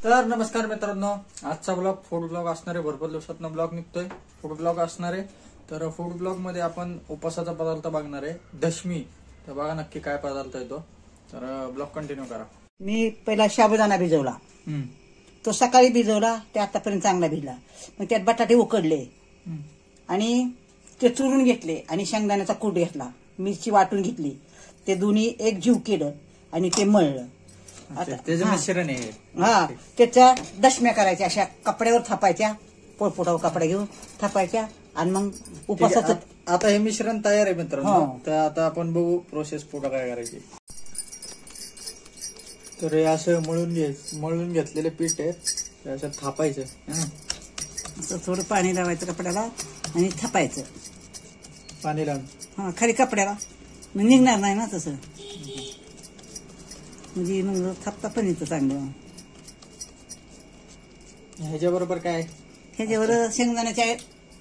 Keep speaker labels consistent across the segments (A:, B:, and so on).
A: तर नमस्कार मित्रांनो, आजचा ब्लॉग फूड ब्लॉग असणारे, भरपूर दिवसातनं ब्लॉग निघतोय, फूड ब्लॉग असणारे. तर फूड ब्लॉग मध्ये आपण उपासाचा पदार्थ बघणार आहे, दशमी. तर बघा नक्की काय पदार्थ आहे तो. तर ब्लॉग कंटिन्यू करा.
B: मी पहिला साबुदाणा भिजवला, तो सकाळी भिजवला, ते आतापर्यंत चांगला भिजला. मग त्यात बटाटे उकडले आणि ते चुरून घेतले आणि शेंगदाण्याचा कूट घेतला, मिरची वाटून घेतली, ते दोन्ही एक जीव केलं आणि ते मळलं.
A: त्याचं मिश्रण आहे.
B: हा, त्याच्या दशम्या करायच्या, अशा कपड्यावर थापायच्या, पोळपोटावर कपडा घेऊन थापायच्या आणि मग उपासाचं.
A: आता हे मिश्रण तयार आहे मित्रांनो. तर आता आपण बघू प्रोसेस पुढे काय करायची. तर हे असं मळून घेतलेले पीठ आहे, ते असं थापायचं.
B: असं थोडं पाणी लावायचं कपड्याला आणि थापायचं.
A: पाणी लावून
B: हा, खाली कपड्याला, मग निघणार नाही ना तसं, म्हणजे मग थापता पण येतं चांगलं.
A: ह्याच्याबरोबर काय?
B: ह्याच्यावर शेंगदाण्याच्या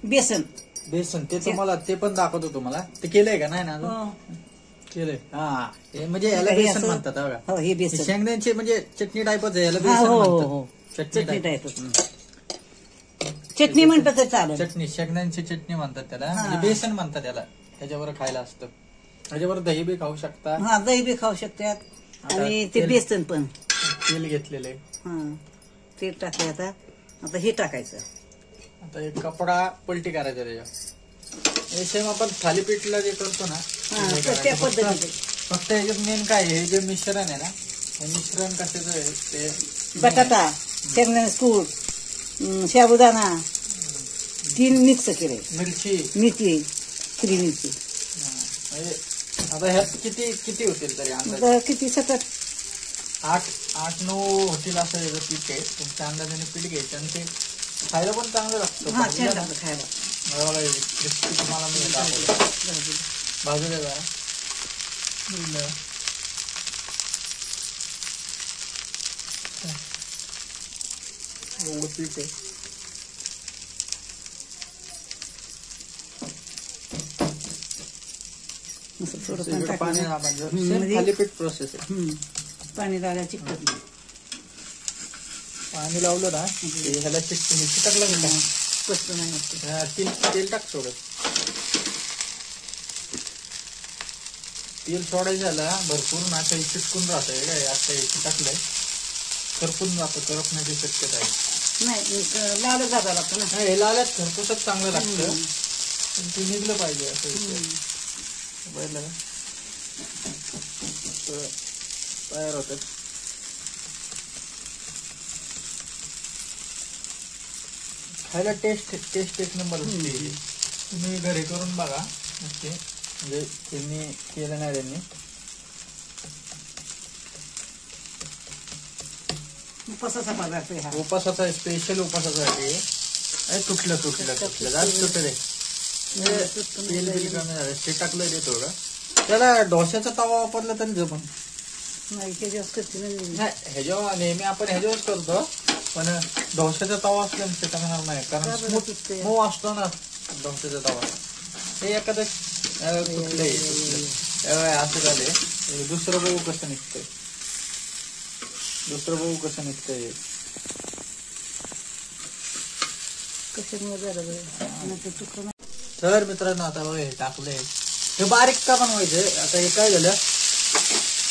B: बेसन
A: ते तुम्हाला ते पण दाखवतो तुम्हाला. ते केलंय का? नाही ना केलंय. हा, हे म्हणजे याला बेसन म्हणतात बघा.
B: हो, हे बेसन
A: शेंगदाण्याची म्हणजे चटणी टाईपच आहे, याला
B: हो
A: बेसन
B: हो
A: म्हणतात.
B: हो,
A: चटणी
B: टाईप. चटणी म्हणतात तर चालेल.
A: चटणी, शेंगदाण्याची चटणी म्हणतात त्याला, म्हणजे बेसन म्हणतात त्याला. ह्याच्यावर खायला असतं. ह्याच्यावर दही बी खाऊ शकता.
B: हा, दही बी खाऊ शकतात. आणि ते बेसन पण
A: तेल घेतलेले.
B: हा, तेल टाकले. आता हे टाकायचं.
A: आता एक कपडा पलटी करायचा त्याच्या. हे सेम आपण थालीपीठला जे करतो ना,
B: त्या पद्धतीने.
A: फक्त ह्याच्यात मेन काय आहे, हे जे मिश्रण आहे ना, हे मिश्रण कशाचं आहे ते
B: बटाटा, शेंगदाण्याचं कूट, साबुदाणा, तीन मिक्स केले, मिरची, हिरवी मिरची.
A: आता ह्यात किती होतील तरी अंदाजे?
B: किती 7-8
A: 8-9 होतील असं याचं पीठ आहे. तुमच्या अंदाजाने पीठ घ्यायचं आणि ते खायला पण चांगलं लागतं.
B: खायला
A: तुम्हाला मी बाजूला जरा पीठ आहे. थालीपीठ प्रोसेस आहे.
B: पाणी लावल्या चिकटत नाही.
A: पाणी लावलं ना, ह्याला चिटकलं नाही,
B: स्पष्ट नाही.
A: तेल टाक सोडत. तेल सोडायचं झालं भरपूर ना, काही चिटकून राहतंय काय. आता चिटकलंय, करपून जातं, करपण्याची शक्यता आहे.
B: नाही, लावलं जाता लागतं ना.
A: हे लावल्यात खरपूसच चांगलं लागतं, पण ते निघलं पाहिजे असं. बघितलं का तयार होतात. खायला टेस्ट एक नंबर असते. तुम्ही घरी करून बघा नक्की, म्हणजे त्यांनी केलं नाही त्यांनी.
B: उपासाचा पदार्थ,
A: उपासाचा स्पेशल उपासासाठी. तुटलं तुटले. तेल बिल कमी झालं, ते टाकलं ते थोडं. त्याला डोश्याचा तवा वापरला तरी जमन
B: नाही.
A: ह्याच्यावर नेहमी आपण ह्याच्यावरच करतो, पण डोश्याचा तवा असल्याने ते टाकणार नाही, कारण मऊ असतो ना डोश्याचा तवा. हे एखादं तुटलंय असं झालंय. दुसरं बघू कसं निघतंय. तर मित्रांनो, आता बघा हे टाकलंय. हे बारीक का बनवायचंय? आता हे काय झालं,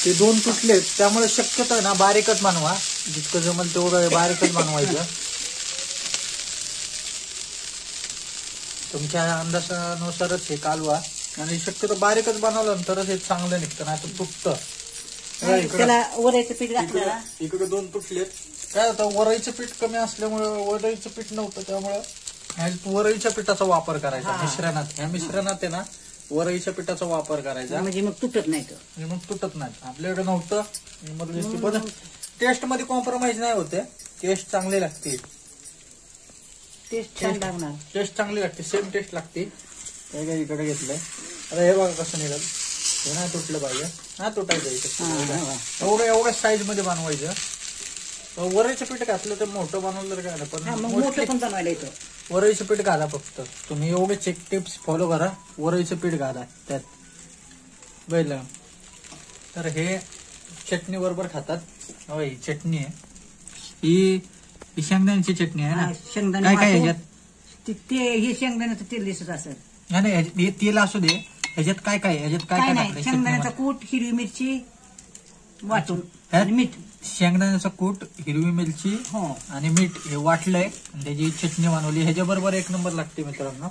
A: ते 2 तुटले, त्यामुळे शक्यतो आहे ना बारीकच बनवा. जितकं जमल तेवढं बारीकच बनवायचं. तुमच्या अंदाजानुसारच हे कालवा, आणि शक्यतो बारीकच बनवलं तरच हे चांगलं निघतं, नाही तर तुटतं.
B: वरईचं पीठ घातलं.
A: इकडे 2 तुटलेत. काय होतं, वरईचं पीठ कमी असल्यामुळे, वरईचं पीठ नव्हतं, त्यामुळे वरईच्या पिठाचा वापर करायचा मिश्रणात. ह्या मिश्रणात आहे ना वरईच्या पिठाचा वापर करायचा,
B: म्हणजे मग तुटत नाही.
A: आपल्याकडे नव्हतं. पण टेस्ट मध्ये कॉम्प्रोमाइज नाही होते. टेस्ट चांगली लागते.
B: टेस्ट
A: चांगली लागते, सेम टेस्ट लागते. हे काय इकडे घेतलंय. आता हे बघा कसं निघाल. हे नाही तुटलं पाहिजे, नाही तुटायचं. एवढ्या साईज मध्ये बनवायचं. वरईचं पीठ घातलं तर मोठं बनवलं तर काय, पण
B: मोठं पण बनवायला येतं.
A: वरईचं पीठ घाला फक्त. तुम्ही एवढेच एक टिप्स फॉलो करा, वरईचं पीठ घाला त्यात. बघितलं तर हे चटणी बरोबर खातात. ही चटणी आहे. ही शेंगदाण्याची चटणी आहे ना?
B: हा, शेंगदाणे
A: काय काय
B: वाटून
A: ह्याच्यात?
B: ते हे शेंगदाण्याचं तेल दिसत असेल.
A: नाही हे तेल असू दे, ह्याच्यात काय काय ह्याच्यात काय
B: काय
A: काय
B: नाही,
A: टाकलंय
B: शेंगदाण्याचा
A: चटणीमध्ये?
B: कूट, हिरवी मिरची वाटून
A: ह्यात
B: आणि मीठ.
A: शेंगदाण्याचं कूट, हिरवी मिरची
B: हो.
A: आणि मीठ हे वाटलंय आणि त्याची चटणी बनवली. ह्याच्याबरोबर एक नंबर लागते मित्रांनो.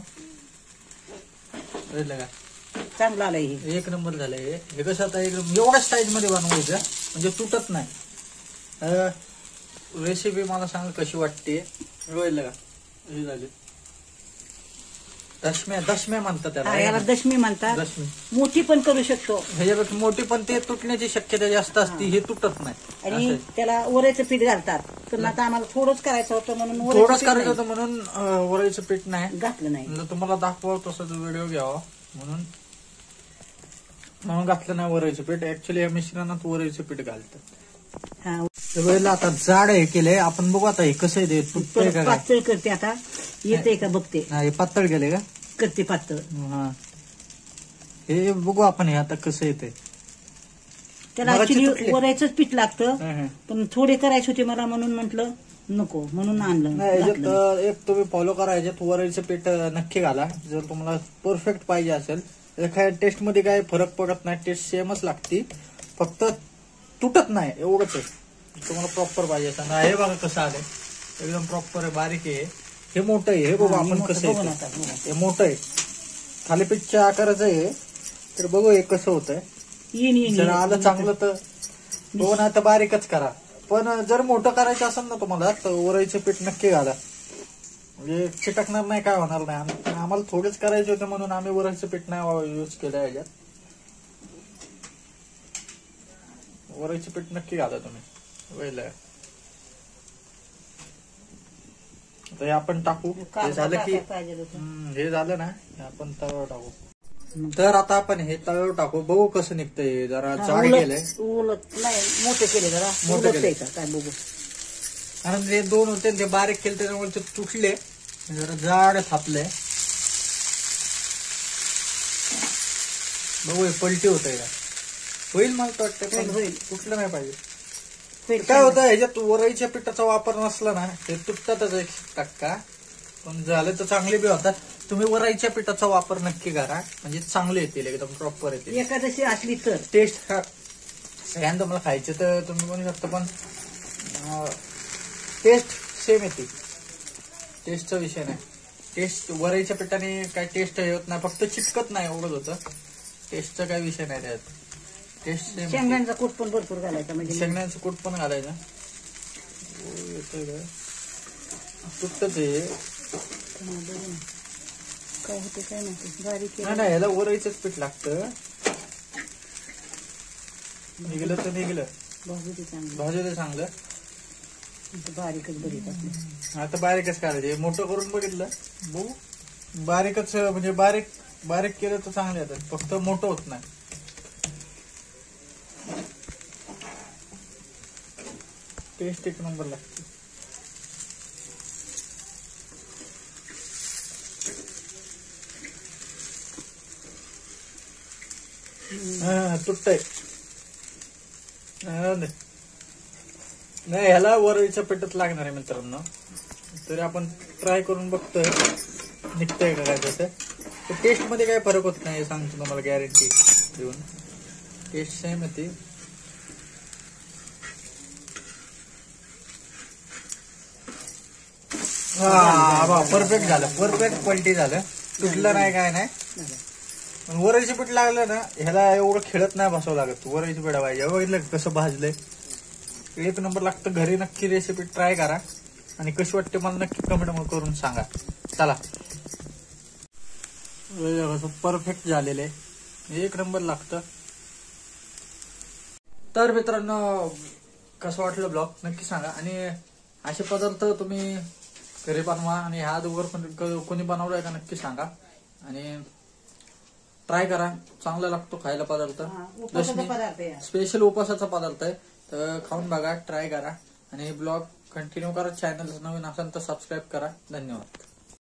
A: कळलं का?
B: चांगलं आलंय हे.
A: एक नंबर झालंय हे. कसं आता एकदम एवढ्या साईज मध्ये बनवायचं म्हणजे तुटत नाही. रेसिपी मला सांग कशी वाटते. कळलं का? हे झाले दशम्या म्हणतात
B: हा,
A: त्याला.
B: याला दशमी म्हणतात.
A: दशमी.
B: मोठी पण करू शकतो
A: ह्याच्यापेक्षा मोठी पण ते तुटण्याची शक्यता जास्त असते. हे तुटत नाही.
B: आणि
A: असं आहे.
B: त्याला वऱ्याचं पीठ घालतात. पण आता आम्हाला थोडंच करायचं होतं म्हणून वऱ्याचं
A: थोडंच
B: पीठ
A: करायचं
B: नाही.
A: होतं म्हणून वरईचं पीठ नाही
B: घातलं नाही.
A: म्हणलं तुम्हाला दाखवा तसंच व्हिडिओ घ्यावा म्हणून घातलं नाही वरईचं पीठ. ऍक्च्युली या मिश्रणात वरईचं पीठ घालतात.
B: हा,
A: वेळेला आता जाड हे केलंय आपण. बघू आता हे कसं आहे, तुटतंय का काय?
B: पातळ करते आता. येते का बघते.
A: हा, हे पातळ केलंय का?
B: करते पातळ.
A: हा, हे बघू आपण हे आता कसं येते.
B: त्याला
A: मगाची
B: ऍक्च्युली
A: तुटली.
B: वरायचंच पीठ लागतं. पण थोडे करायचे होते मला म्हणून म्हटलं नको म्हणून आणलं.
A: नाही
B: घातलं.
A: याच्यात एक तुम्ही फॉलो करा. याच्यात वरईचं पीठ नक्की घाला जर तुम्हाला परफेक्ट पाहिजे असेल. काय टेस्ट मध्ये काय फरक पडत नाही. टेस्ट सेमच लागते, फक्त तुटत नाही एवढंच आहे. तुम्हाला प्रॉपर पाहिजे असेल. हे बघा कसं आलंय, एकदम प्रॉपर आहे. बारीक आहे. हे मोठं आहे. हे बघू
B: हा, हे
A: आपण
B: मोठं
A: कसं
B: बघू
A: आहे.
B: नका, बघू.
A: हे मोठं आहे, थालीपीठच्या आकाराचं आहे. तर बघू हे कसं होतंय.
B: येईन
A: जर आलं चांगलं तर बघू, नाही तर बारीकच करा. पण जर मोठं करायचं असेल ना तुम्हाला तर वरईचं पीठ नक्की घाला. म्हणजे चिटकणार नाही, काय होणार नाही. आम्हाला थोडेच करायचे होते म्हणून आम्ही वरईचं पीठ नाही यूज केलं याच्यात. वरईचं पीठ नक्की घाला तुम्ही. वेळ हे आपण टाकू. हे झालं की हे झालं ना, हे आपण तव्यावर टाकू. तर आता आपण हे तव्यावर टाकू. बघू कसं निघतंय. जरा जाड केलंय,
B: उलट नाही मोठे केले जरा.
A: मोठे
B: उलटतंय
A: केले.
B: का काय बघू.
A: कारण ते दोन होते ते बारीक केले त्याच्यामुळे ते तुटले. जरा जाड थापले. बघू हे पलटी होतंय का होईल. मला तर वाटतं
B: होईल.
A: तुटलं नाही पाहिजे.
B: होईल.
A: काय होतं ह्याच्यात वरईच्या पिठाचा वापर नसला ना ते तुटतातच 1%. पण झालं तर चांगले बी होतात. तुम्ही वरईच्या पिठाचा वापर नक्की करा म्हणजे चांगले येतील, एकदम प्रॉपर येतील.
B: एकादशी असली तर
A: टेस्ट सगळ्यांना तुम्हाला खायचे तर तुम्ही म्हणू शकता, पण टेस्ट सेम येते. टेस्टचा विषय नाही. टेस्ट वरईच्या पिठाने काय टेस्ट होत नाही, फक्त चिटकत नाही एवढंच होतं. टेस्टचा काही विषय नाही त्यात. Taste same.
B: शेंगदाण्याचा कूट पण भरपूर घालायचा म्हणजे
A: शेंगदाण्याचं कूट पण घालायचं. तुटत ते
B: काय होते काय माहिती. बारीक
A: नाही नाही, ह्याला वरईचंच पीठ लागतं. निघलं तर निघलं,
B: भाजू ते चांगलं.
A: भाजू ते चांगलं.
B: बारीकच बरीच आपली.
A: आता बारीकच करायचे. मोठं करून बघितलं बघू. बारीकच म्हणजे बारीक केलं तर चांगले येतात, फक्त मोठं होत नाही. टेस्ट एक नंबर लागते. तुटतंय नाही. ह्याला वरईच्या पिठात लागणार आहे मित्रांनो. तरी आपण ट्राय करून बघतोय निघतंय का काय त्याचं. टेस्ट मध्ये काही फरक होत नाही सांगतो तुम्हाला गॅरंटी देऊन. टेस्ट सेम येते. हा परफेक्ट झालं. परफेक्ट क्वालिटी झालं. तुटलं नाही काय नाही. पण वरईचं पीठ लागलं ना ह्याला एवढं खेळत नाही बसावं लागत. वरईचं पीठ पाहिजे. बघितलं कसं भाजलंय. एक नंबर लागतं. घरी नक्की रेसिपी ट्राय करा आणि कशी वाटते मला नक्की कमेंट करून सांगा. चला परफेक्ट झालेलं आहे. एक नंबर लागतं. तर मित्रांनो कसं वाटलं ब्लॉग नक्की सांगा. आणि असे पदार्थ तुम्ही घरी बनवा आणि ह्या अगोदर पण कोणी बनवलाय का नक्की सांगा. आणि ट्राय करा. चांगला लागतो खायला पदार्थ. स्पेशल उपवासाचा पदार्थ आहे. तर खाऊन बघा, ट्राय करा आणि ब्लॉग कंटिन्यू करा. चॅनल नवीन असेल तर सबस्क्राईब करा. धन्यवाद.